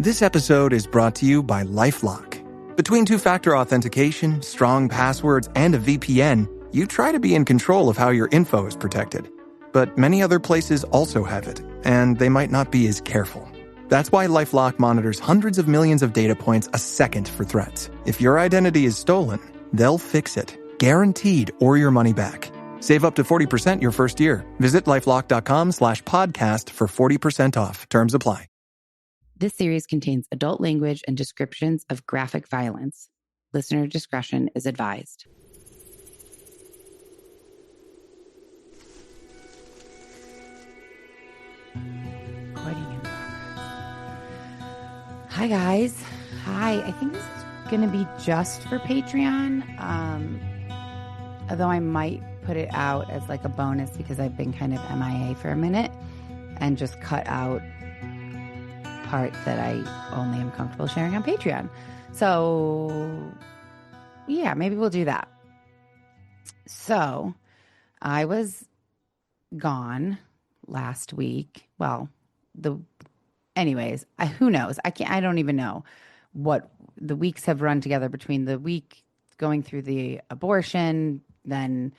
This episode is brought to you by LifeLock. Between two-factor authentication, strong passwords, and a VPN, you try to be in control of how your info is protected. But many other places also have it, and they might not be as careful. That's why LifeLock monitors hundreds of millions of data points a second for threats. If your identity is stolen, they'll fix it, guaranteed, or your money back. Save up to 40% your first year. Visit LifeLock.com/podcast for 40% off. Terms apply. This series contains adult language and descriptions of graphic violence. Listener discretion is advised. Recording in progress. Hi, guys. Hi. I think this is going to be just for Patreon. Although I might put it out as like a bonus because I've been kind of MIA for a minute and just cut out parts that I only am comfortable sharing on Patreon. So yeah, maybe we'll do that. So I was gone last week. Well, anyways, who knows? I don't even know what the weeks have run together between the week going through the abortion, then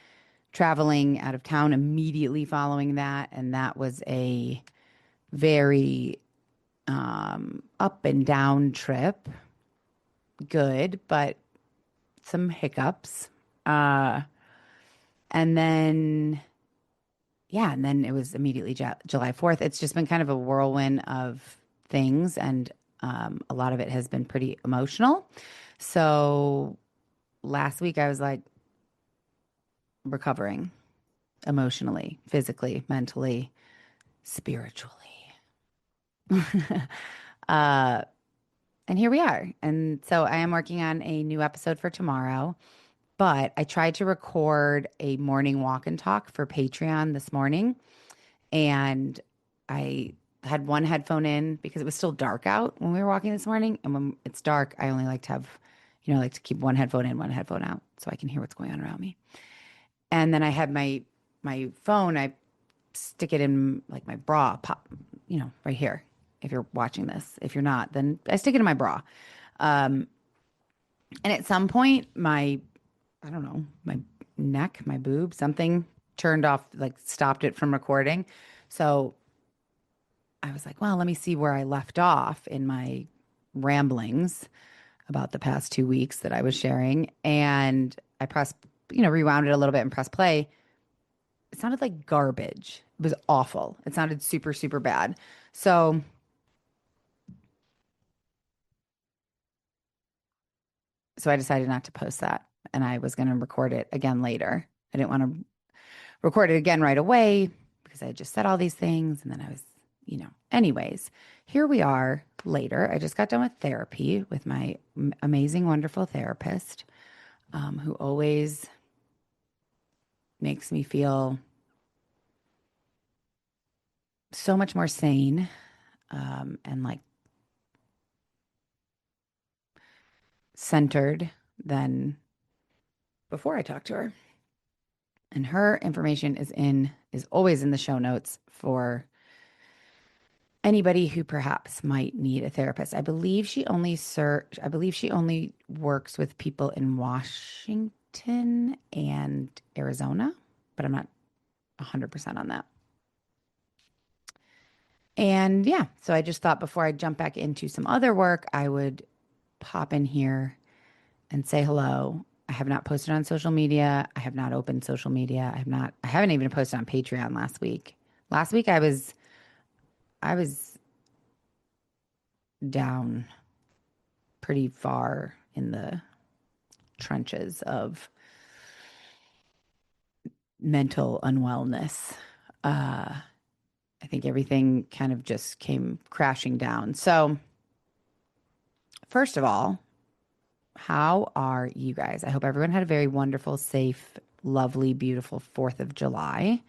traveling out of town immediately following that. And that was a very up and down trip. Good, but some hiccups. And then it was immediately July 4th. It's just been kind of a whirlwind of things, and a lot of it has been pretty emotional. So last week I was like recovering emotionally, physically, mentally, spiritually. And here we are. And so I am working on a new episode for tomorrow, but I tried to record a morning walk and talk for Patreon this morning. And I had one headphone in because it was still dark out when we were walking this morning. And when it's dark, I only like to have, like to keep one headphone in, one headphone out so I can hear what's going on around me. And then I had my phone, I stick it in like my bra, right here. If you're watching this, if you're not, then I stick it in my bra. And at some point, my neck, my boob, something turned off, like stopped it from recording. So I was like, well, let me see where I left off in my ramblings about the past 2 weeks that I was sharing. And I pressed, rewound it a little bit and pressed play. It sounded like garbage. It was awful. It sounded super, super bad. So I decided not to post that, and I was going to record it again later. I didn't want to record it again right away because I had just said all these things, and then I was, anyways, here we are later. I just got done with therapy with my amazing, wonderful therapist, who always makes me feel so much more sane, and like centered than before I talked to her. And her information is always in the show notes for anybody who perhaps might need a therapist. I believe she only works with people in Washington and Arizona, but I'm not 100% on that. And yeah, so I just thought before I jump back into some other work, I would pop in here and say hello. I have not posted on social media. I have not opened social media. I haven't even posted on Patreon last week. Last week I was down pretty far in the trenches of mental unwellness. I think everything kind of just came crashing down. So first of all, how are you guys? I hope everyone had a very wonderful, safe, lovely, beautiful 4th of July.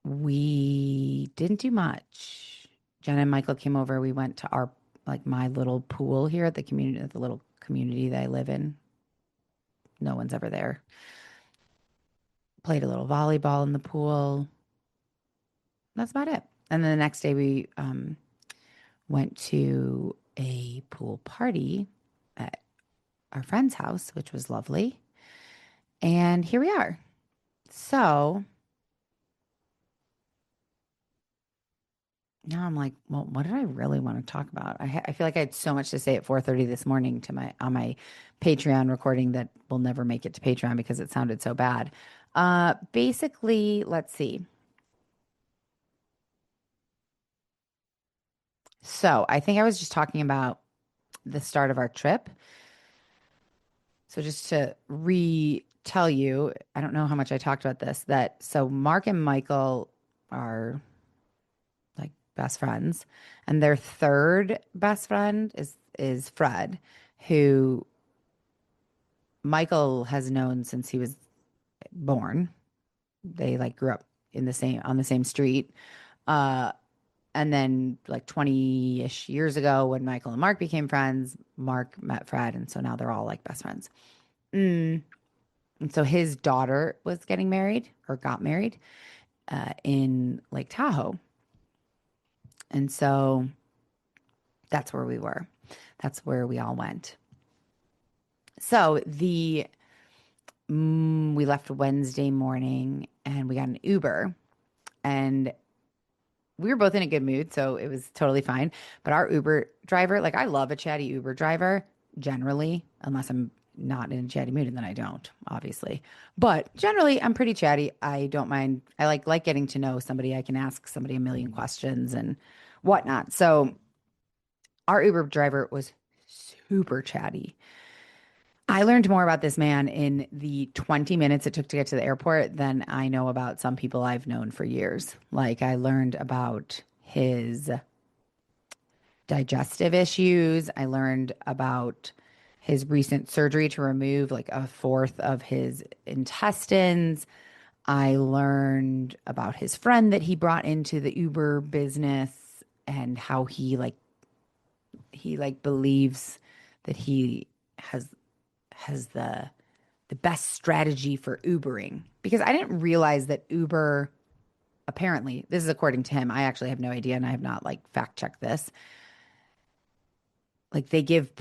We didn't do much. Jenna and Michael came over. We went to my little pool here at the little community that I live in. No one's ever there. Played a little volleyball in the pool. That's about it. And then the next day we went to a pool party at our friend's house, which was lovely. And here we are. So now I'm like, well, what did I really want to talk about? I feel like I had so much to say at 4:30 this morning to my on my Patreon recording that will never make it to Patreon because it sounded so bad. Basically, let's see. So I think I was just talking about the start of our trip. So just to retell you, I don't know how much I talked about this, that so Mark and Michael are like best friends, and their third best friend is Fred, who Michael has known since he was born. They like grew up in the same on the same street. Uh and then like 20-ish years ago when Michael and Mark became friends, Mark met Fred, and so now they're all like best friends. Mm. And so his daughter was getting married or got married in Lake Tahoe. And so that's where we were. That's where we all went. So we left Wednesday morning and we got an Uber, and we were both in a good mood, so it was totally fine. But our Uber driver, like I love a chatty Uber driver generally, unless I'm not in a chatty mood, and then I don't, obviously. But generally, I'm pretty chatty. I don't mind. I like getting to know somebody. I can ask somebody a million questions and whatnot. So our Uber driver was super chatty. I learned more about this man in the 20 minutes it took to get to the airport than I know about some people I've known for years. Like, I learned about his digestive issues. I learned about his recent surgery to remove like a fourth of his intestines. I learned about his friend that he brought into the Uber business and how he believes that he has the best strategy for Ubering, because I didn't realize that Uber, apparently, this is according to him. I actually have no idea, and I have not like fact checked this. Like, they give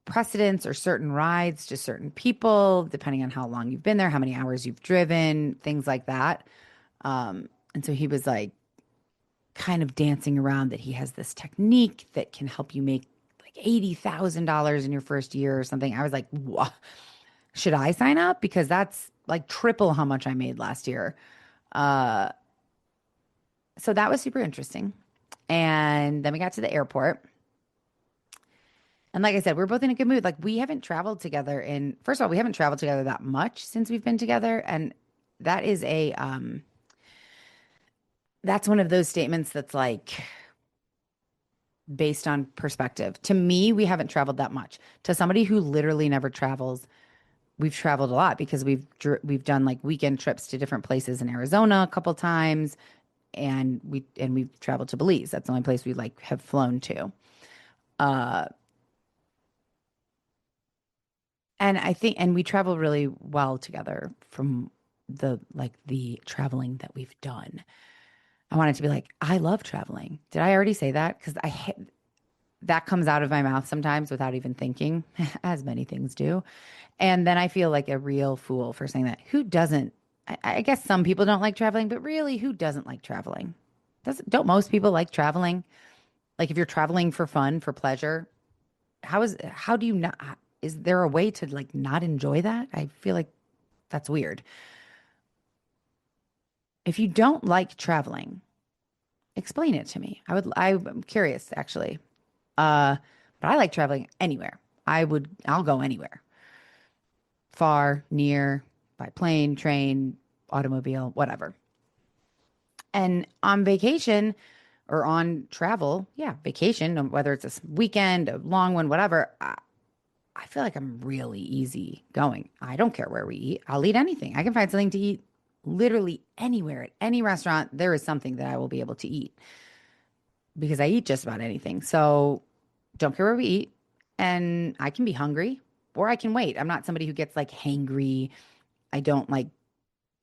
precedence or certain rides to certain people depending on how long you've been there, how many hours you've driven, things like that. And so he was like kind of dancing around that he has this technique that can help you make like $80,000 in your first year or something. I was like, what? Should I sign up? Because that's like triple how much I made last year. Uh, so that was super interesting. And then we got to the airport. And like I said, we're both in a good mood. Like, we haven't traveled together first of all, we haven't traveled together that much since we've been together. And that is that's one of those statements that's like based on perspective. To me, we haven't traveled that much. To somebody who literally never travels, we've traveled a lot because we've done like weekend trips to different places in Arizona a couple times, and we've traveled to Belize. That's the only place we like have flown to. Uh, and I think and we travel really well together from the traveling that we've done. I want it to be like, I love traveling. Did I already say that? Because that comes out of my mouth sometimes without even thinking, as many things do. And then I feel like a real fool for saying that. Who doesn't? I guess some people don't like traveling, but really, who doesn't like traveling? Don't most people like traveling? Like, if you're traveling for fun, for pleasure, how do you not? Is there a way to like not enjoy that? I feel like that's weird. If you don't like traveling, explain it to me. I'm curious actually. Uh, but I like traveling anywhere. I'll go anywhere. Far, near, by plane, train, automobile, whatever. And on vacation or on travel, yeah, vacation, whether it's a weekend, a long one, whatever, I feel like I'm really easy going. I don't care where we eat. I'll eat anything. I can find something to eat literally anywhere at any restaurant. There is something that I will be able to eat because I eat just about anything. So don't care where we eat. And I can be hungry or I can wait. I'm not somebody who gets like hangry. I don't like,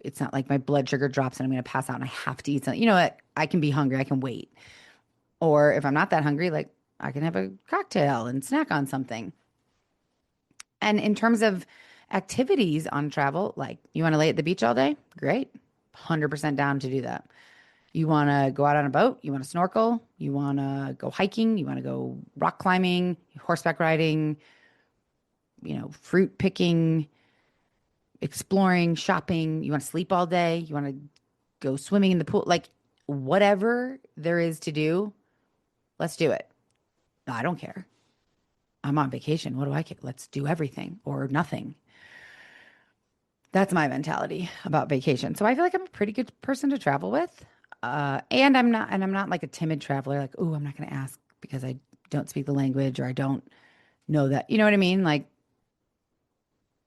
it's not like my blood sugar drops and I'm going to pass out and I have to eat something. You know what? I can be hungry. I can wait. Or if I'm not that hungry, like I can have a cocktail and snack on something. And in terms of activities on travel, like you want to lay at the beach all day? Great. 100% down to do that. You want to go out on a boat? You want to snorkel? You want to go hiking? You want to go rock climbing, horseback riding, fruit picking, exploring, shopping? You want to sleep all day? You want to go swimming in the pool? Like whatever there is to do, let's do it. I don't care. I'm on vacation. What do I care? Let's do everything or nothing. That's my mentality about vacation. So I feel like I'm a pretty good person to travel with. And I'm not like a timid traveler, like, oh, I'm not going to ask because I don't speak the language or I don't know that. You know what I mean? Like,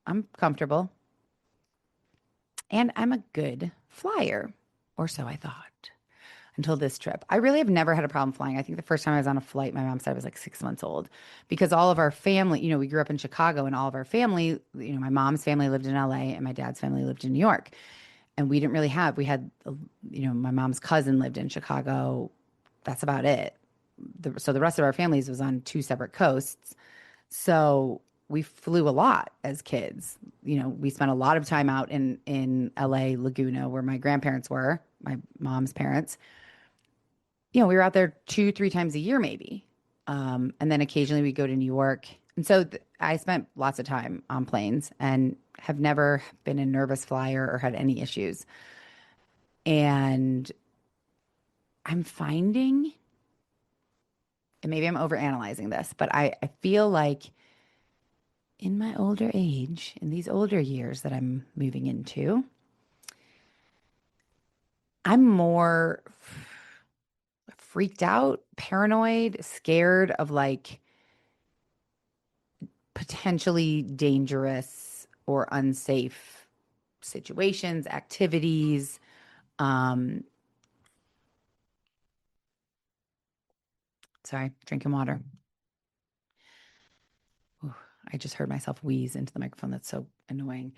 I'm comfortable and I'm a good flyer, or so I thought until this trip. I really have never had a problem flying. I think the first time I was on a flight, my mom said I was like 6 months old because all of our family, we grew up in Chicago and all of our family, my mom's family lived in LA and my dad's family lived in New York. And we didn't really have, we had, my mom's cousin lived in Chicago. That's about it. So the rest of our families was on two separate coasts. So we flew a lot as kids. We spent a lot of time out in LA, Laguna, where my grandparents were, my mom's parents. We were out there 2, 3 times a year, maybe. And then occasionally we go to New York. And so I spent lots of time on planes and have never been a nervous flyer or had any issues. And I'm finding, and maybe I'm overanalyzing this, but I feel like in my older age, in these older years that I'm moving into, I'm more freaked out, paranoid, scared of like potentially dangerous or unsafe situations, activities. Um, Sorry, drinking water. Ooh, I just heard myself wheeze into the microphone. That's so annoying.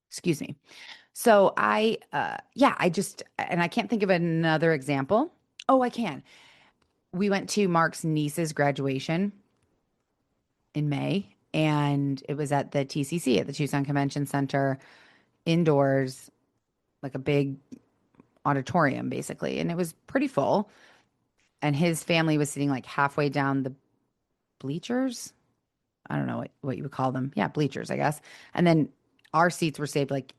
Excuse me. So yeah, and I can't think of another example. Oh, I can. We went to Mark's niece's graduation in May, and it was at the TCC at the Tucson Convention Center, indoors, like a big auditorium, basically. And it was pretty full. And his family was sitting like halfway down the bleachers. I don't know what you would call them. Yeah, bleachers, I guess. And then our seats were saved like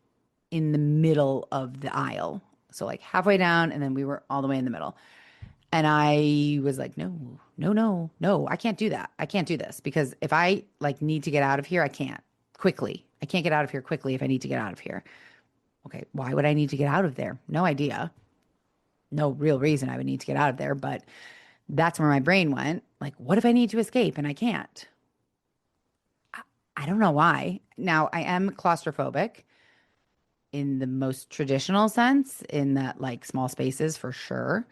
in the middle of the aisle. So like halfway down, and then we were all the way in the middle. And I was like, no, no, no, no, I can't do that. I can't do this because if I like need to get out of here, I can't quickly. I can't get out of here quickly if I need to get out of here. Okay, why would I need to get out of there? No idea. No real reason I would need to get out of there, but that's where my brain went. Like, what if I need to escape and I can't? I don't know why. Now, I am claustrophobic in the most traditional sense, in that like small spaces for sure.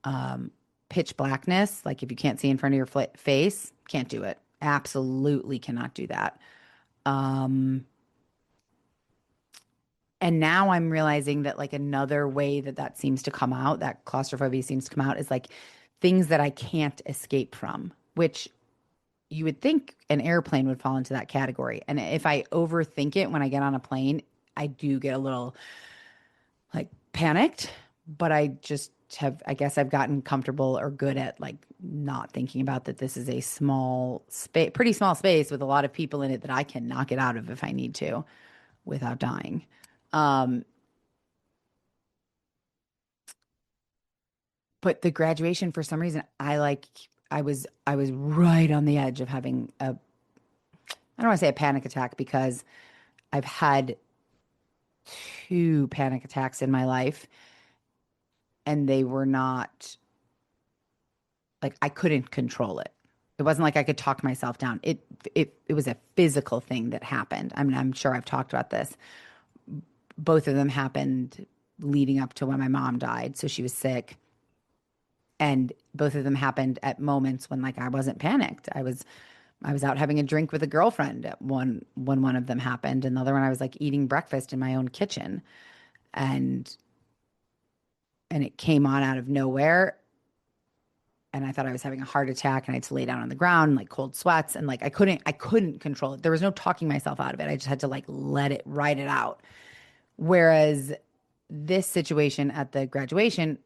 Um, Pitch blackness, like if you can't see in front of your face, can't do it. Absolutely cannot do that. Um, and now I'm realizing that like another way that seems to come out, that claustrophobia seems to come out, is like things that I can't escape from, which you would think an airplane would fall into that category. And if I overthink it when I get on a plane, I do get a little like panicked, but I just have, I guess I've gotten comfortable or good at like not thinking about that this is a small space, pretty small space with a lot of people in it that I can knock it out of if I need to without dying. Um, but the graduation, for some reason, I was right on the edge of having I don't want to say a panic attack because I've had two panic attacks in my life and they were not like I couldn't control it. It wasn't like I could talk myself down. It was a physical thing that happened. I mean, I'm sure I've talked about this. Both of them happened leading up to when my mom died. So she was sick. And both of them happened at moments when like I wasn't panicked. I was out having a drink with a girlfriend at when one of them happened, and the other one I was like eating breakfast in my own kitchen, and it came on out of nowhere. and I thought I was having a heart attack, and I had to lay down on the ground, like cold sweats, and like I couldn't control it. There was no talking myself out of it. I just had to like let it ride it out. Whereas this situation at the graduation,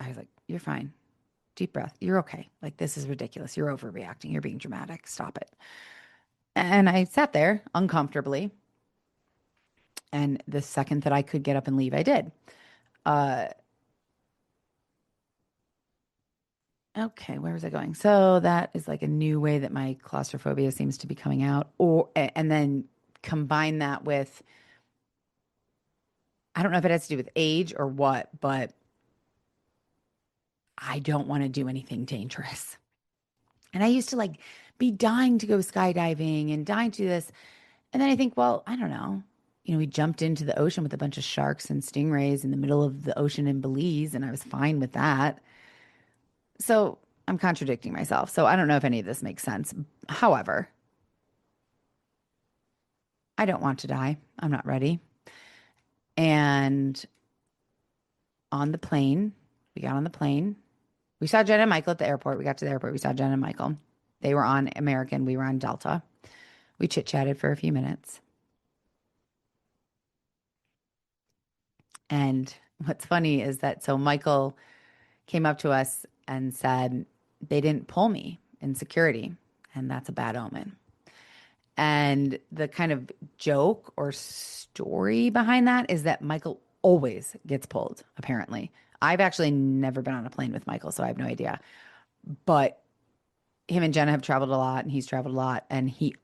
I was like, "You're fine. Deep breath. You're okay. Like this is ridiculous. You're overreacting. You're being dramatic. Stop it." And I sat there uncomfortably, and the second that I could get up and leave, I did. Uh, Okay, where was I going? So that is like a new way that my claustrophobia seems to be coming out. And then combine that with, I don't know if it has to do with age or what, but I don't want to do anything dangerous. And I used to like be dying to go skydiving and dying to do this. And then I think, well, I don't know. We jumped into the ocean with a bunch of sharks and stingrays in the middle of the ocean in Belize, and I was fine with that. So I'm contradicting myself. So I don't know if any of this makes sense. However, I don't want to die. I'm not ready. And on the plane, we got on the plane. We saw Jenna and Michael at the airport. We got to the airport. We saw Jenna and Michael. They were on American. We were on Delta. We chit chatted for a few minutes. And what's funny is that so Michael came up to us and said, they didn't pull me in security. And that's a bad omen. And the kind of joke or story behind that is that Michael always gets pulled, apparently. I've actually never been on a plane with Michael, so I have no idea. But him and Jenna have traveled a lot, and he's traveled a lot, and he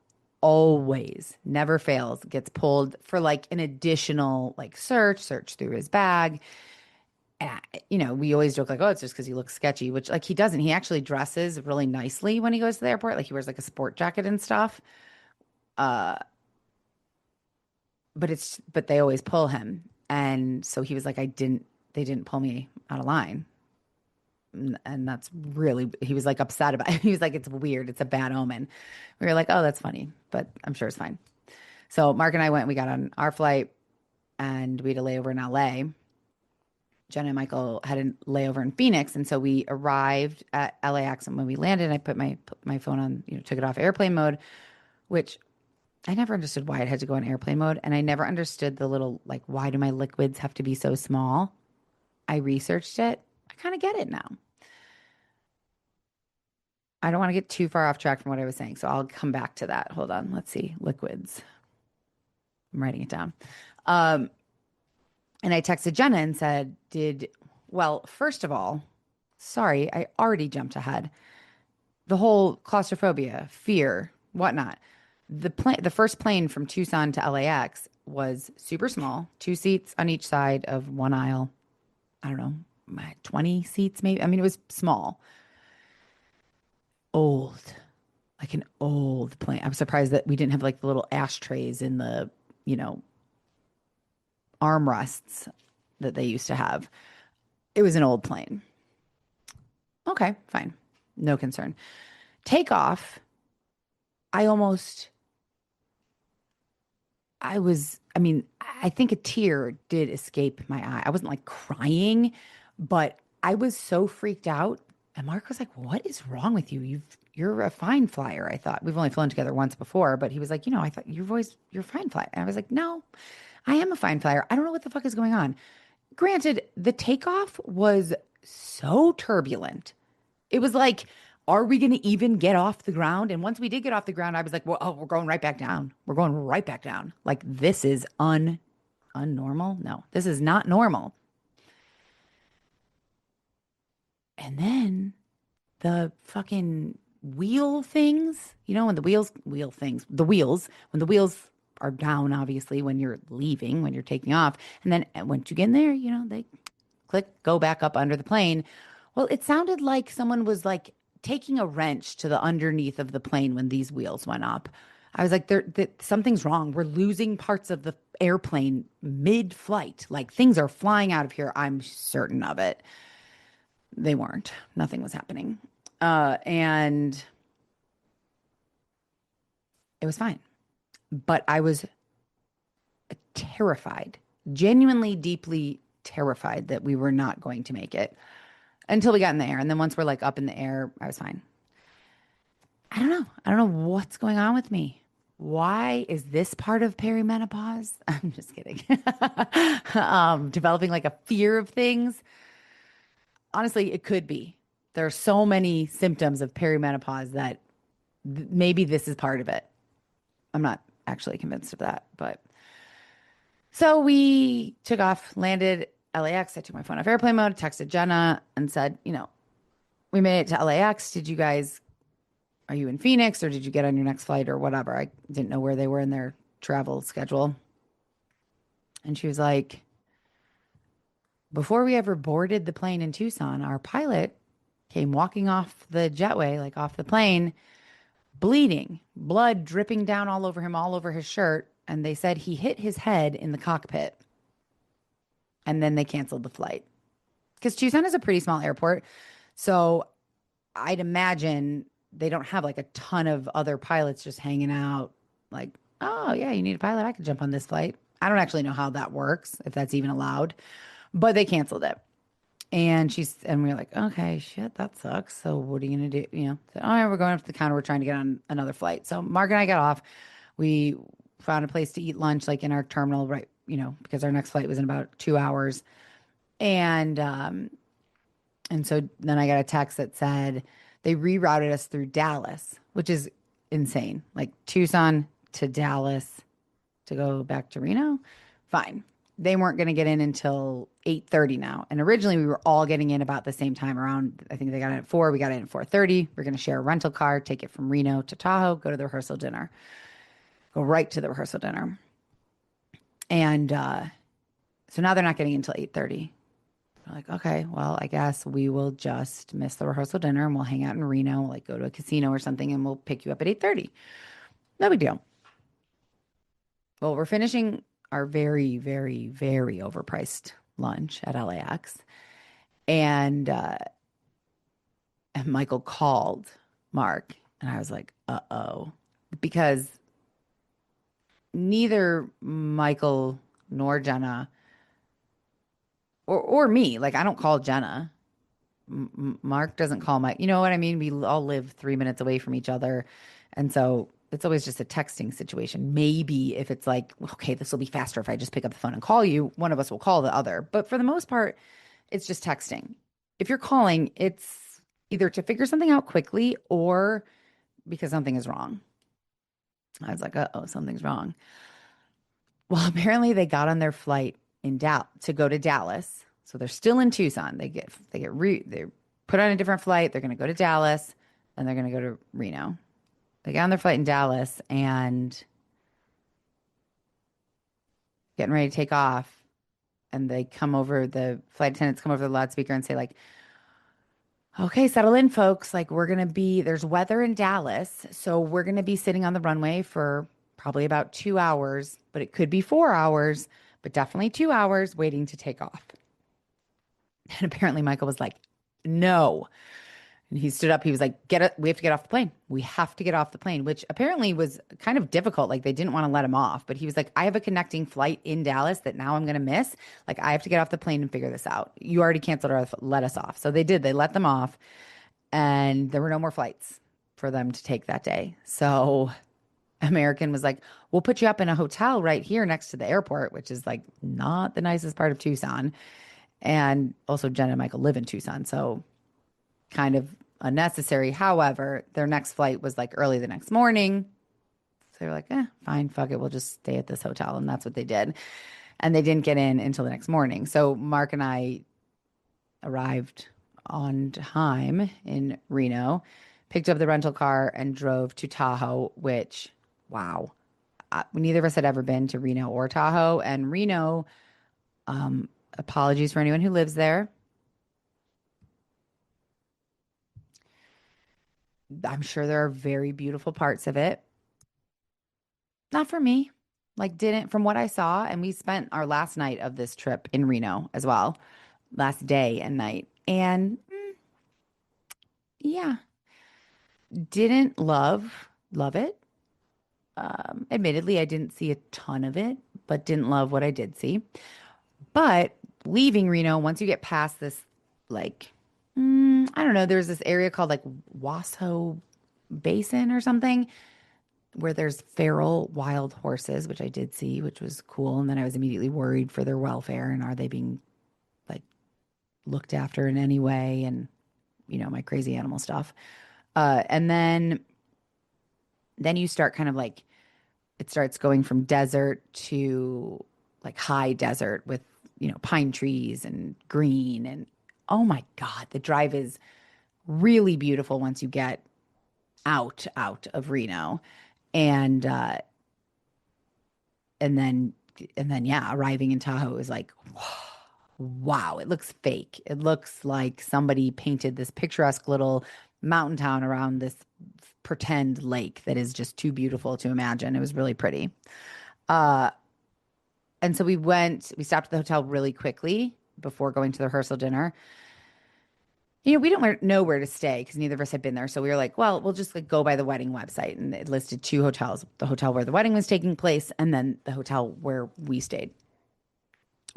always, never fails, gets pulled for like an additional like search through his bag. We always joke like, oh, it's just because he looks sketchy, which like he doesn't. He actually dresses really nicely when he goes to the airport. Like he wears like a sport jacket and stuff. Uh, but they always pull him. And so he was like, they didn't pull me out of line. And that's really, he was like upset about it. He was like, it's weird. It's a bad omen. We were like, oh, that's funny, but I'm sure it's fine. So Mark and I we got on our flight and we had a layover in LA. Jenna and Michael had a layover in Phoenix. And so we arrived at LAX. And when we landed, I put my phone on, took it off airplane mode, which I never understood why it had to go in airplane mode. And I never understood the little, like, why do my liquids have to be so small? I researched it. I kind of get it now. I don't want to get too far off track from what I was saying. So I'll come back to that. Hold on. Let's see. Liquids. I'm writing it down. And I texted Jenna and said, well, first of all, sorry, I already jumped ahead. The whole claustrophobia, fear, whatnot. The first plane from Tucson to LAX was super small, 2 seats on each side of one aisle. I don't know, 20 seats maybe. I mean, it was small. Old, like an old plane. I'm surprised that we didn't have like the little ashtrays in the, armrests that they used to have. It was an old plane. Okay, fine. No concern. Takeoff, I almost I mean, I think a tear did escape my eye. I wasn't like crying, but I was so freaked out. And Mark was like, "What is wrong with you? You're a fine flyer." I thought we've only flown together once before, but he was like, I thought you're a fine flyer. And I was like, "No, I am a fine flyer. I don't know what the fuck is going on." Granted, the takeoff was so turbulent. It was like, are we going to even get off the ground? And once we did get off the ground, I was like, well, oh, we're going right back down. We're going right back down. Like, this is unnormal. No, this is not normal. And then the fucking wheel things, when the wheels, when the wheels are down, obviously, when you're leaving, when you're taking off. And then once you get in there, they click, go back up under the plane. Well, it sounded like someone was like taking a wrench to the underneath of the plane when these wheels went up. I was like, something's wrong. We're losing parts of the airplane mid-flight. Like things are flying out of here. I'm certain of it. They weren't. Nothing was happening. And it was fine. But I was terrified, genuinely, deeply terrified that we were not going to make it. until we got in the air. And then once we're like up in the air, I was fine. I don't know. I don't know what's going on with me. Why is this part of perimenopause? I'm just kidding. Developing like a fear of things. Honestly, it could be. There are so many symptoms of perimenopause that maybe this is part of it. I'm not actually convinced of that, but so we took off, landed LAX. I took my phone off airplane mode, texted Jenna and said, we made it to LAX. Are you in Phoenix or did you get on your next flight or whatever? I didn't know where they were in their travel schedule. And she was like, before we ever boarded the plane in Tucson, our pilot came walking off the jetway, like off the plane, bleeding, blood dripping down all over him, all over his shirt. And they said he hit his head in the cockpit. And then they canceled the flight. Because Tucson is a pretty small airport. So I'd imagine they don't have like a ton of other pilots just hanging out. Like, oh, yeah, you need a pilot. I could jump on this flight. I don't actually know how that works, if that's even allowed. But they canceled it. And we were like, okay, shit, that sucks. So what are you going to do? So, all right, we're going up to the counter. We're trying to get on another flight. So Mark and I got off. We found a place to eat lunch, like in our terminal, right? Because our next flight was in about 2 hours. And so then I got a text that said they rerouted us through Dallas, which is insane. Like Tucson to Dallas to go back to Reno. Fine. They weren't going to get in until 8:30 now. And originally we were all getting in about the same time around, I think they got in at 4. We got in at 4:30. We're going to share a rental car, take it from Reno to Tahoe, go to the rehearsal dinner, go right to the rehearsal dinner. And so now they're not getting in until 8:30. We're like, okay, well, I guess we will just miss the rehearsal dinner and we'll hang out in Reno, like go to a casino or something, and we'll pick you up at 8:30. No big deal. Well, we're finishing our very, very, very overpriced lunch at LAX. And Michael called Mark, and I was like, uh-oh. Because neither Michael nor Jenna or me, like I don't call Jenna. Mark doesn't call Mike. You know what I mean? We all live 3 minutes away from each other. And so it's always just a texting situation. Maybe if it's like, okay, this will be faster if I just pick up the phone and call you, one of us will call the other. But for the most part, it's just texting. If you're calling, it's either to figure something out quickly or because something is wrong. I was like, uh-oh, something's wrong. Well, apparently they got on their flight to go to Dallas. So they're still in Tucson. They're put on a different flight. They're going to go to Dallas and they're going to go to Reno. They got on their flight in Dallas and getting ready to take off. And the flight attendants come over the loudspeaker and say like, okay, settle in, folks. Like there's weather in Dallas. So we're going to be sitting on the runway for probably about 2 hours, but it could be 4 hours, but definitely 2 hours waiting to take off. And apparently Michael was like, no. And he stood up. He was like, we have to get off the plane. We have to get off the plane, which apparently was kind of difficult. Like they didn't want to let him off, but he was like, I have a connecting flight in Dallas that now I'm going to miss. Like I have to get off the plane and figure this out. You already canceled or let us off. So they did. They let them off and there were no more flights for them to take that day. So American was like, we'll put you up in a hotel right here next to the airport, which is like not the nicest part of Tucson. And also Jenna and Michael live in Tucson. So kind of unnecessary. However, their next flight was like early the next morning. So they were like, fine, fuck it. We'll just stay at this hotel. And that's what they did. And they didn't get in until the next morning. So Mark and I arrived on time in Reno, picked up the rental car and drove to Tahoe, which, wow. Neither of us had ever been to Reno or Tahoe. And Reno, apologies for anyone who lives there. I'm sure there are very beautiful parts of it. Not for me. Like, didn't, from what I saw, and we spent our last night of this trip in Reno as well, last day and night. And yeah, didn't love it. Admittedly, I didn't see a ton of it, but didn't love what I did see. But leaving Reno, once you get past this, like, I don't know. There's this area called like Washoe Basin or something where there's feral wild horses, which I did see, which was cool. And then I was immediately worried for their welfare and are they being like looked after in any way? And, my crazy animal stuff. And then you start kind of like it starts going from desert to like high desert with, pine trees and green. And oh my God, the drive is really beautiful once you get out of Reno. And and then yeah, arriving in Tahoe is like wow, it looks fake. It looks like somebody painted this picturesque little mountain town around this pretend lake that is just too beautiful to imagine. It was really pretty. Uh, and so we stopped at the hotel really quickly before going to the rehearsal dinner. We didn't know where to stay because neither of us had been there. So we were like, well, we'll just like go by the wedding website. And it listed two hotels, the hotel where the wedding was taking place and then the hotel where we stayed.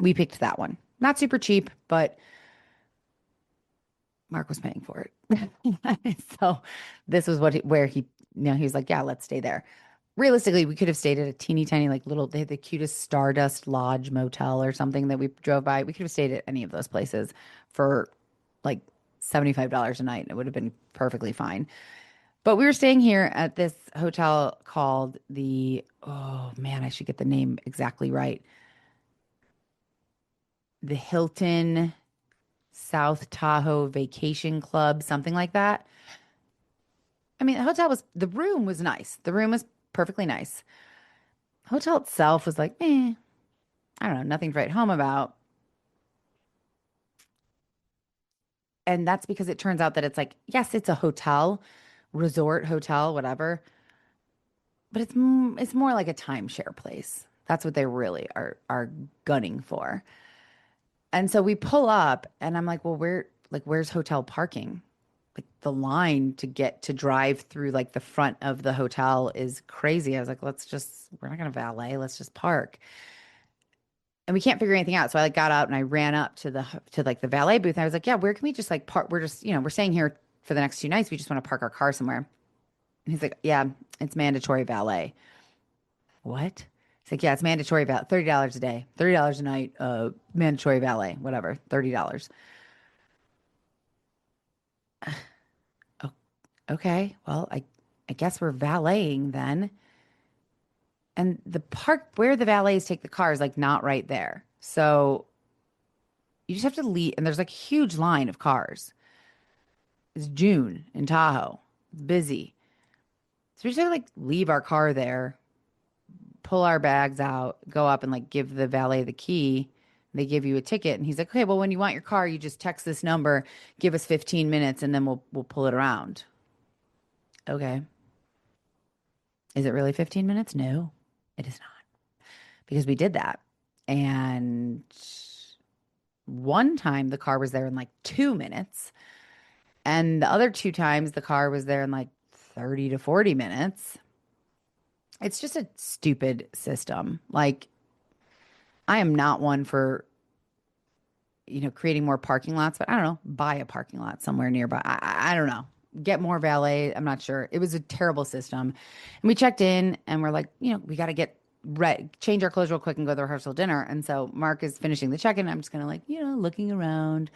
We picked that one. Not super cheap, but Mark was paying for it. So this was where he was like, yeah, let's stay there. Realistically, we could have stayed at a teeny tiny, like little, they had the cutest Stardust Lodge motel or something that we drove by. We could have stayed at any of those places for like $75 a night. And it would have been perfectly fine. But we were staying here at this hotel called oh man, I should get the name exactly right. The Hilton South Tahoe Vacation Club, something like that. I mean, the room was nice. The room was perfectly nice. Hotel itself was like, I don't know, nothing to write home about. And that's because it turns out that it's like, yes, it's a hotel, resort hotel, whatever, but it's more like a timeshare place. That's what they really are gunning for. And so we pull up and I'm like, well, where's hotel parking? Like the line to get to drive through like the front of the hotel is crazy. I was like, we're not going to valet. Let's just park. And we can't figure anything out. So I like got out and I ran up to like the valet booth. And I was like, yeah, where can we just like park? We're just, we're staying here for the next 2 nights. We just want to park our car somewhere. And he's like, yeah, it's mandatory valet. What? He's like, yeah, it's mandatory valet. $30 a day, $30 a night, mandatory valet, whatever, $30. Oh, okay. Well, I guess we're valeting then. And the park where the valets take the car is like not right there. So you just have to leave. And there's like a huge line of cars. It's June in Tahoe. It's busy. So we just have to like leave our car there, pull our bags out, go up and like give the valet the key. They give you a ticket. And he's like, okay, well, when you want your car, you just text this number, give us 15 minutes, and then we'll pull it around. Okay. Is it really 15 minutes? No, it is not. Because we did that. And one time the car was there in like 2 minutes. And the other two times the car was there in like 30 to 40 minutes. It's just a stupid system. Like, I am not one for, creating more parking lots, but I don't know, buy a parking lot somewhere nearby. I don't know. Get more valet. I'm not sure. It was a terrible system. And we checked in and we're like, we got to get change our clothes real quick and go to the rehearsal dinner. And so Mark is finishing the check-in. I'm just kind of like, looking around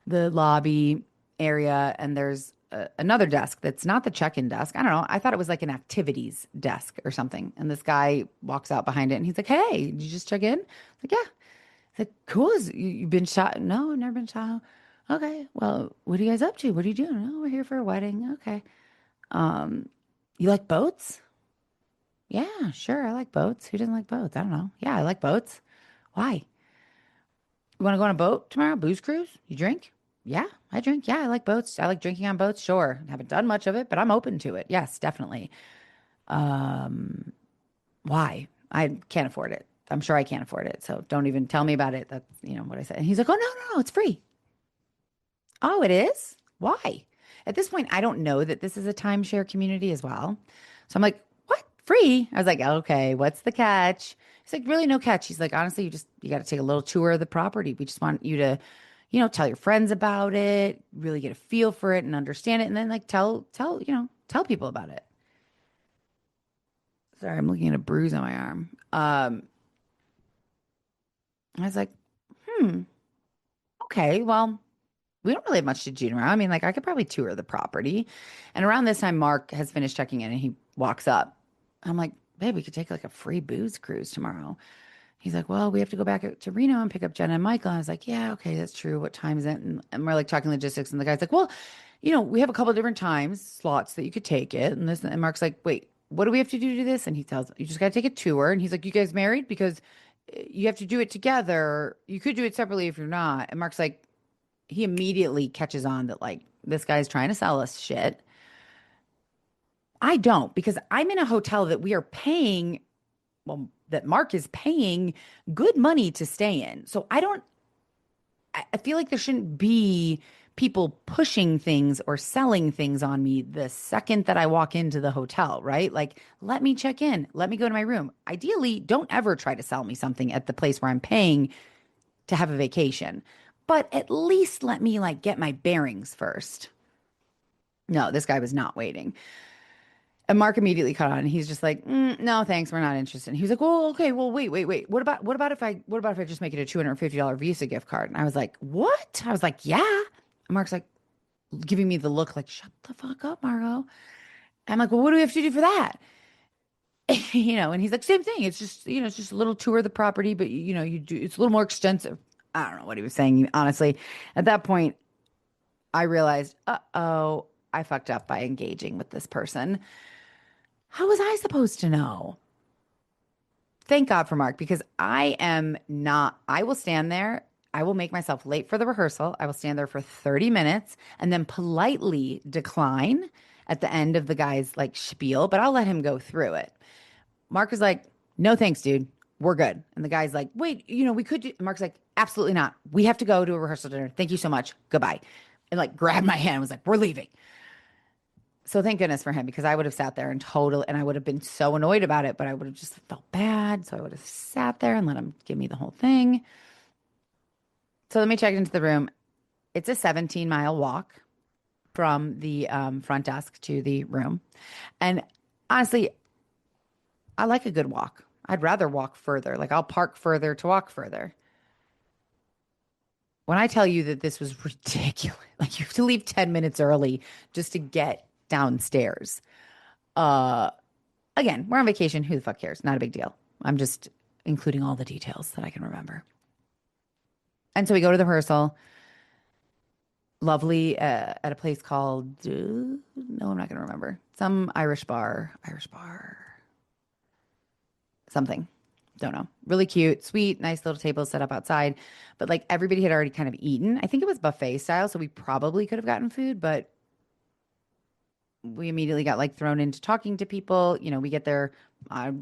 the lobby area and there's another desk that's not the check-in desk. I don't know. I thought it was like an activities desk or something. And this guy walks out behind it and he's like, hey, did you just check in? I'm like, yeah. He's like, cool. You've been shot? No, I've never been shot. Okay. Well, what are you guys up to? What are you doing? Oh, we're here for a wedding. Okay. You like boats? Yeah, sure. I like boats. Who doesn't like boats? I don't know. Yeah, I like boats. Why? You want to go on a boat tomorrow? Booze cruise? You drink? Yeah, I drink. Yeah, I like boats. I like drinking on boats. Sure. Haven't done much of it, but I'm open to it. Yes, definitely. Um, why? I can't afford it. I'm sure I can't afford it. So don't even tell me about it. That's, what I said. And he's like, oh, no, it's free. Oh, it is? Why? At this point, I don't know that this is a timeshare community as well. So I'm like, what? Free? I was like, okay, what's the catch? He's like, really no catch. He's like, honestly, you got to take a little tour of the property. We just want you to, tell your friends about it, really get a feel for it and understand it, and then like tell people about it. Sorry, I'm looking at a bruise on my arm. I was like, hmm, okay, well, we don't really have much to do tomorrow. I mean, like I could probably tour the property. And around this time, Mark has finished checking in and he walks up. I'm like, babe, we could take like a free booze cruise tomorrow. He's like, well, we have to go back to Reno and pick up Jenna and Michael. And I was like, yeah, okay, that's true. What time is it? And we're like talking logistics. And the guy's like, well, we have a couple different times slots that you could take it. And Mark's like, wait, what do we have to do to this? And he tells, you just got to take a tour. And he's like, you guys married? Because you have to do it together. You could do it separately if you're not. And Mark's like, he immediately catches on that like this guy's trying to sell us shit. I don't because I'm in a hotel that we are paying, well, that Mark is paying good money to stay in. So I feel like there shouldn't be people pushing things or selling things on me the second that I walk into the hotel, right? Like, let me check in, let me go to my room. Ideally, don't ever try to sell me something at the place where I'm paying to have a vacation, but at least let me like get my bearings first. No, this guy was not waiting. And Mark immediately caught on. And he's just like, "No, thanks, we're not interested." And he was like, "Well, okay, well, wait. What about if I just make it a $250 Visa gift card?" And I was like, "What?" I was like, "Yeah." And Mark's like giving me the look like, "Shut the fuck up, Margot." I'm like, "Well, what do we have to do for that?" And he's like, "Same thing. It's just, it's just a little tour of the property, but you do it's a little more extensive." I don't know what he was saying, honestly. At that point, I realized, uh-oh, I fucked up by engaging with this person. How was I supposed to know? Thank God for Mark because I am not, I will stand there. I will make myself late for the rehearsal. I will stand there for 30 minutes and then politely decline at the end of the guy's like spiel, but I'll let him go through it. Mark is like, no thanks, dude. We're good. And the guy's like, wait, we could do. Mark's like, absolutely not. We have to go to a rehearsal dinner. Thank you so much. Goodbye. And like grabbed my hand and was like, we're leaving. So thank goodness for him because I would have sat there and I would have been so annoyed about it, but I would have just felt bad. So I would have sat there and let him give me the whole thing. So let me check into the room. It's a 17-mile walk from the front desk to the room. And honestly, I like a good walk. I'd rather walk further. Like I'll park further to walk further. When I tell you that this was ridiculous, like you have to leave 10 minutes early just to get downstairs. Uh, Again, we're on vacation. Who the fuck cares? Not a big deal. I'm just including all the details that I can remember. And so we go to the rehearsal. Lovely at a place called, no, I'm not going to remember. Some Irish bar, something. Don't know. Really cute, sweet, nice little table set up outside. But like everybody had already kind of eaten. I think it was buffet style. So we probably could have gotten food, but we immediately got like thrown into talking to people. We get there.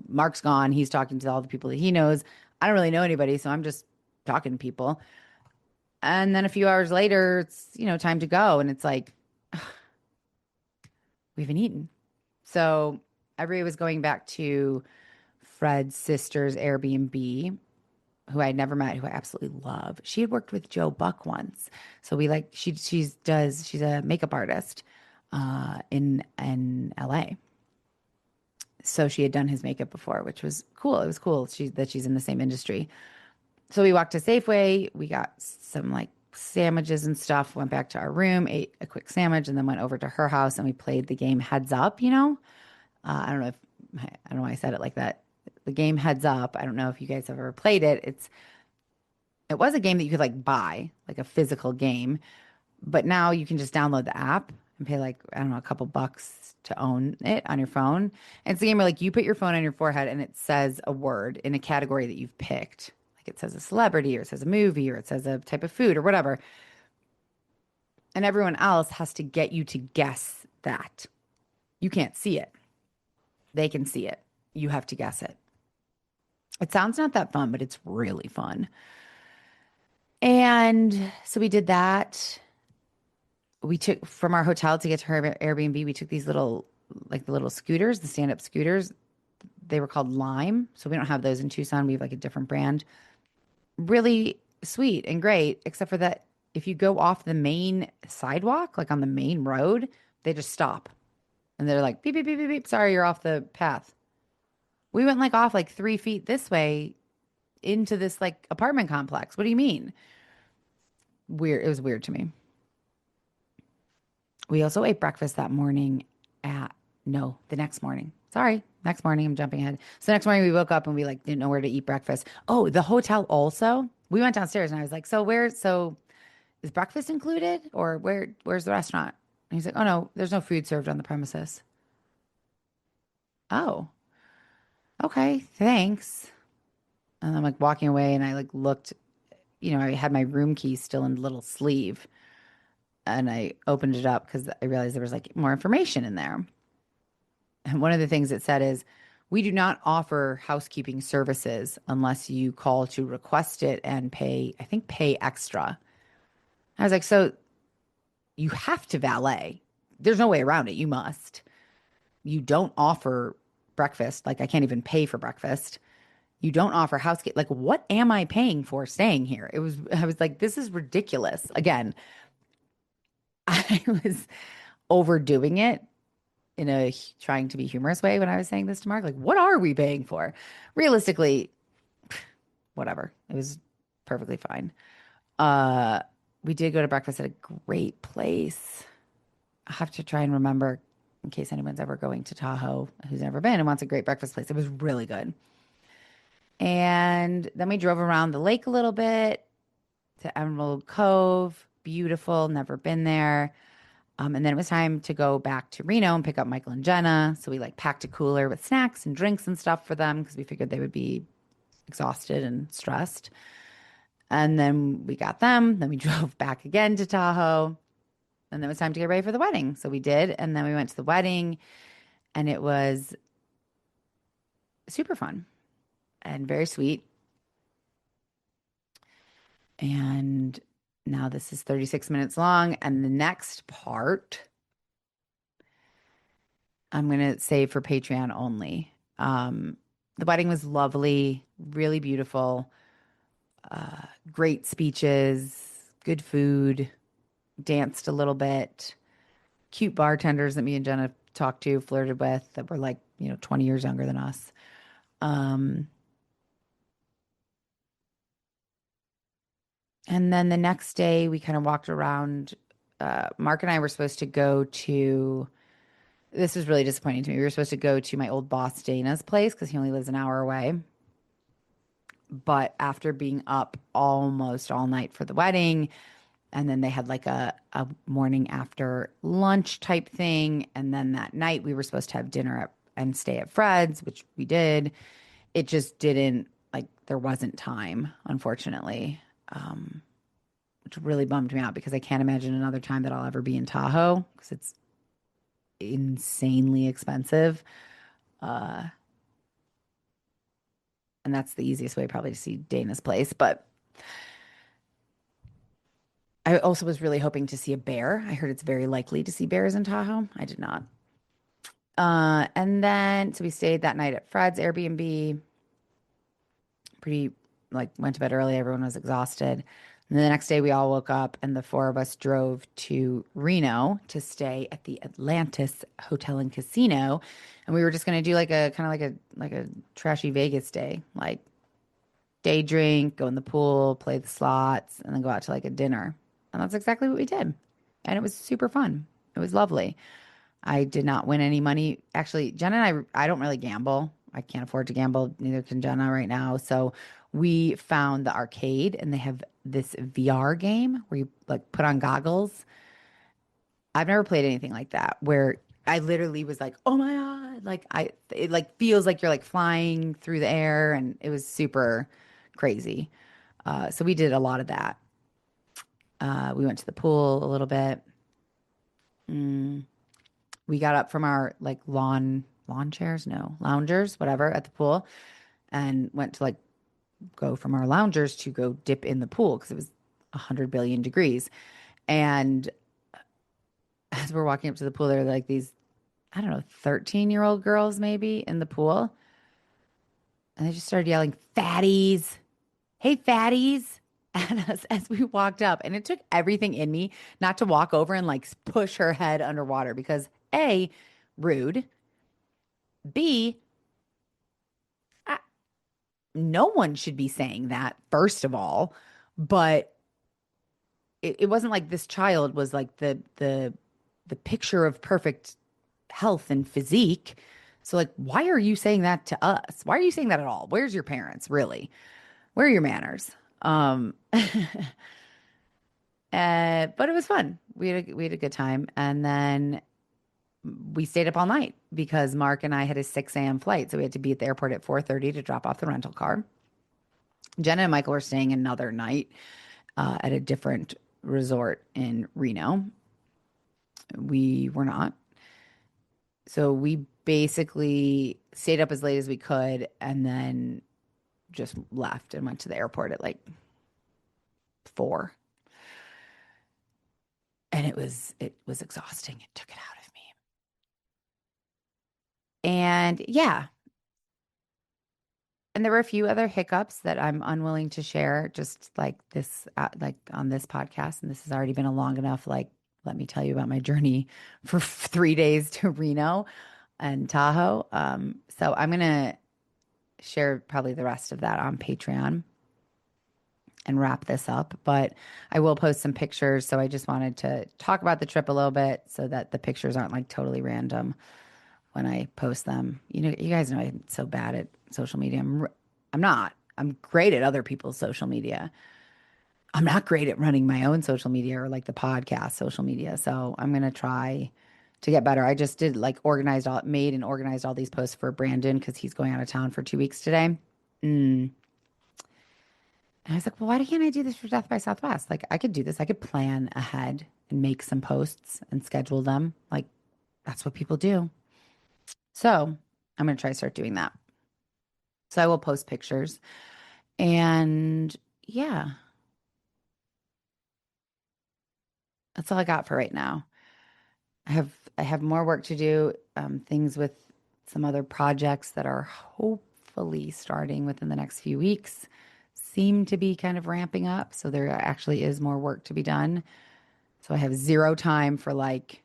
Mark's gone. He's talking to all the people that he knows. I don't really know anybody. So I'm just talking to people. And then a few hours later, it's, time to go. And it's like, we haven't eaten. So everybody was going back to Fred's sister's Airbnb, who I had never met, who I absolutely love. She had worked with Joe Buck once. So we like, she's a makeup artist in LA. So she had done his makeup before, which was cool. It was cool that she's in the same industry. So we walked to Safeway. We got some like sandwiches and stuff, went back to our room, ate a quick sandwich, and then went over to her house and we played the game Heads Up, I don't know why I said it like that. The game Heads Up. I don't know if you guys have ever played it. It was a game that you could like buy, like a physical game, but now you can just download the app and pay like, I don't know, a couple bucks to own it on your phone. And it's a game where like you put your phone on your forehead and it says a word in a category that you've picked. Like it says a celebrity or it says a movie or it says a type of food or whatever. And everyone else has to get you to guess that. You can't see it. They can see it. You have to guess it. It sounds not that fun, but it's really fun. And so we did that. We took from our hotel to get to her Airbnb. We took these little, like the little scooters, the stand-up scooters. They were called Lime. So we don't have those in Tucson. We have like a different brand. Really sweet and great, except for that if you go off the main sidewalk, like on the main road, they just stop and they're like, beep, beep, beep, beep, beep. Sorry, you're off the path. We went like off like 3 feet this way into this like apartment complex. What do you mean? Weird. It was weird to me. We also ate breakfast that morning at, no, the next morning. Sorry, next morning. I'm jumping ahead. So next morning we woke up and we like didn't know where to eat breakfast. Oh, the hotel also. We went downstairs and I was like, so is breakfast included or where's the restaurant? And he's like, oh no, there's no food served on the premises. Oh, okay, thanks. And I'm like walking away and I like looked, I had my room key still in the little sleeve and I opened it up because I realized there was like more information in there. And one of the things it said is, we do not offer housekeeping services unless you call to request it and pay, I think pay extra. I was like, so you have to valet. There's no way around it. You must. You don't offer breakfast. Like I can't even pay for breakfast. You don't offer housekeeping. Like what am I paying for staying here? I was like, this is ridiculous. Again, I was overdoing it in a trying to be humorous way when I was saying this to Mark. Like, what are we paying for? Realistically, whatever. It was perfectly fine. Uh, we did go to breakfast at a great place. I have to try and remember in case anyone's ever going to Tahoe who's never been and wants a great breakfast place. It was really good. And then we drove around the lake a little bit to Emerald Cove. Beautiful, never been there. And then it was time to go back to Reno and pick up Michael and Jenna. So we like packed a cooler with snacks and drinks and stuff for them because we figured they would be exhausted and stressed. And then we got them. Then we drove back again to Tahoe. And then it was time to get ready for the wedding. So we did. And then we went to the wedding and it was super fun and very sweet. And now this is 36 minutes long. And the next part, I'm going to save for Patreon only. The wedding was lovely, really beautiful, great speeches, good food, danced a little bit, cute bartenders that me and Jenna talked to, flirted with that were like, 20 years younger than us. And then the next day we kind of walked around. Mark and I were supposed to go to, this was really disappointing to me. We were supposed to go to my old boss Dana's place because he only lives an hour away. But after being up almost all night for the wedding, and then they had like a morning after lunch type thing. And then that night we were supposed to have dinner and stay at Fred's, which we did. It just didn't, like, there wasn't time, unfortunately, which really bummed me out because I can't imagine another time that I'll ever be in Tahoe because it's insanely expensive. And that's the easiest way probably to see Dana's place. But I also was really hoping to see a bear. I heard it's very likely to see bears in Tahoe. I did not. And then, so we stayed that night at Fred's Airbnb. Pretty, like, went to bed early. Everyone was exhausted. And the next day, we all woke up, and the four of us drove to Reno to stay at the Atlantis Hotel and Casino. And we were just gonna do like a kind of like a trashy Vegas day, like day drink, go in the pool, play the slots, and then go out to like a dinner. And that's exactly what we did. And it was super fun. It was lovely. I did not win any money. Actually, Jenna and I don't really gamble. I can't afford to gamble. Neither can Jenna right now. So we found the arcade and they have this VR game where you like put on goggles. I've never played anything like that where I literally was like, oh my God. It like feels like you're like flying through the air and it was super crazy. So we did a lot of that. We went to the pool a little bit. We got up from our like lawn chairs, no, loungers, whatever, at the pool, and went to like go from our loungers to go dip in the pool because it was 100 billion degrees. And as we're walking up to the pool, there were like these, I don't know, 13-year-old girls maybe in the pool. And they just started yelling, fatties. Hey, fatties. at us as we walked up. And it took everything in me not to walk over and like push her head underwater because A, rude. B, I, no one should be saying that, first of all. But it wasn't like this child was like the picture of perfect health and physique. So like, why are you saying that to us? Why are you saying that at all? Where's your parents, really? Where are your manners? But it was fun. We had a good time, and then we stayed up all night because Mark and I had a 6 a.m. flight, so we had to be at the airport at 4:30 to drop off the rental car. Jenna and Michael were staying another night at a different resort in Reno. We were not. So we basically stayed up as late as we could and then just left and went to the airport at like 4. And it was exhausting. It took it out of me. And yeah, and there were a few other hiccups that I'm unwilling to share, just like this, like on this podcast. And this has already been a long enough, like, let me tell you about my journey for 3 days to Reno and Tahoe. So I'm going to share probably the rest of that on Patreon and wrap this up. But I will post some pictures. So I just wanted to talk about the trip a little bit so that the pictures aren't like totally random when I post them. You know, you guys know I'm so bad at social media. I'm not. I'm great at other people's social media. I'm not great at running my own social media or like the podcast social media. So I'm gonna try to get better. I just did like made and organized all these posts for Brandon because he's going out of town for 2 weeks today. And I was like, well, why can't I do this for Death by Southwest? Like, I could do this. I could plan ahead and make some posts and schedule them. Like, that's what people do. So I'm going to try to start doing that. So I will post pictures. And yeah, that's all I got for right now. I have more work to do, things with some other projects that are hopefully starting within the next few weeks. Seem to be kind of ramping up. So there actually is more work to be done. So I have zero time for like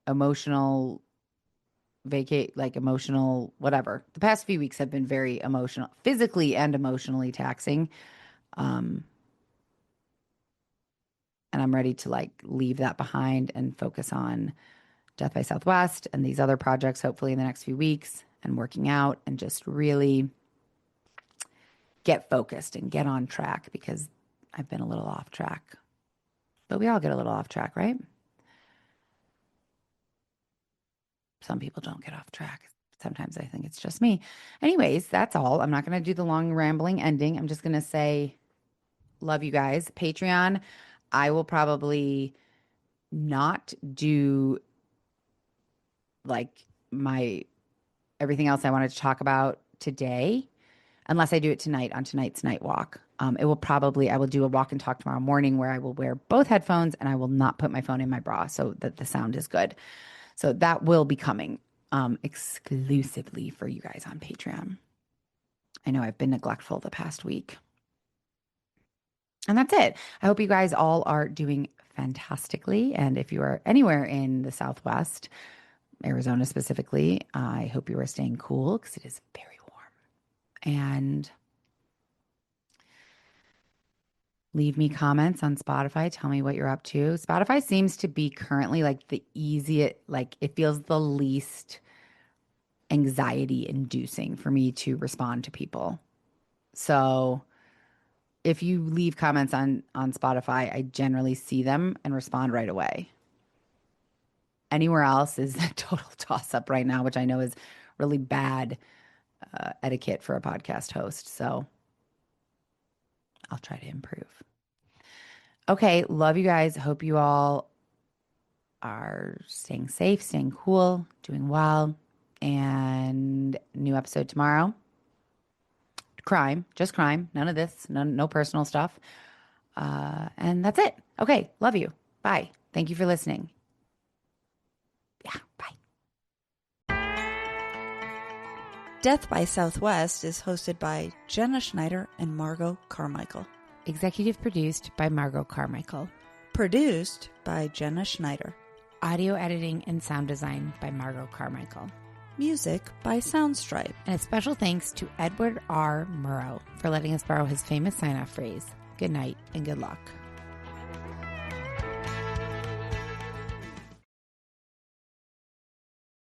emotional like emotional, whatever. The past few weeks have been very emotional, physically and emotionally taxing. Um, and I'm ready to like leave that behind and focus on Death by Southwest and these other projects, hopefully in the next few weeks, and working out and just really get focused and get on track because I've been a little off track. But we all get a little off track, right? Some people don't get off track. Sometimes I think it's just me. Anyways, that's all. I'm not going to do the long rambling ending. I'm just going to say, love you guys. Patreon, I will probably not do like my everything else I wanted to talk about today, unless I do it tonight on tonight's night walk. I will do a walk and talk tomorrow morning where I will wear both headphones and I will not put my phone in my bra so that the sound is good. So that will be coming exclusively for you guys on Patreon. I know I've been neglectful the past week. And that's it. I hope you guys all are doing fantastically. And if you are anywhere in the Southwest, Arizona specifically, I hope you are staying cool because it is very warm. And leave me comments on Spotify. Tell me what you're up to. Spotify seems to be currently like the easiest, like it feels the least anxiety inducing for me to respond to people. So if you leave comments on Spotify, I generally see them and respond right away. Anywhere else is a total toss up right now, which I know is really bad etiquette for a podcast host. So I'll try to improve. Okay, love you guys. Hope you all are staying safe, staying cool, doing well. And new episode tomorrow. Crime, just crime. None of this, no personal stuff. And that's it. Okay, love you. Bye. Thank you for listening. Yeah, bye. Death by Southwest is hosted by Jenna Schneider and Margot Carmichael. Executive produced by Margot Carmichael. Produced by Jenna Schneider. Audio editing and sound design by Margot Carmichael. Music by Soundstripe. And a special thanks to Edward R. Murrow for letting us borrow his famous sign-off phrase, "Good night and good luck."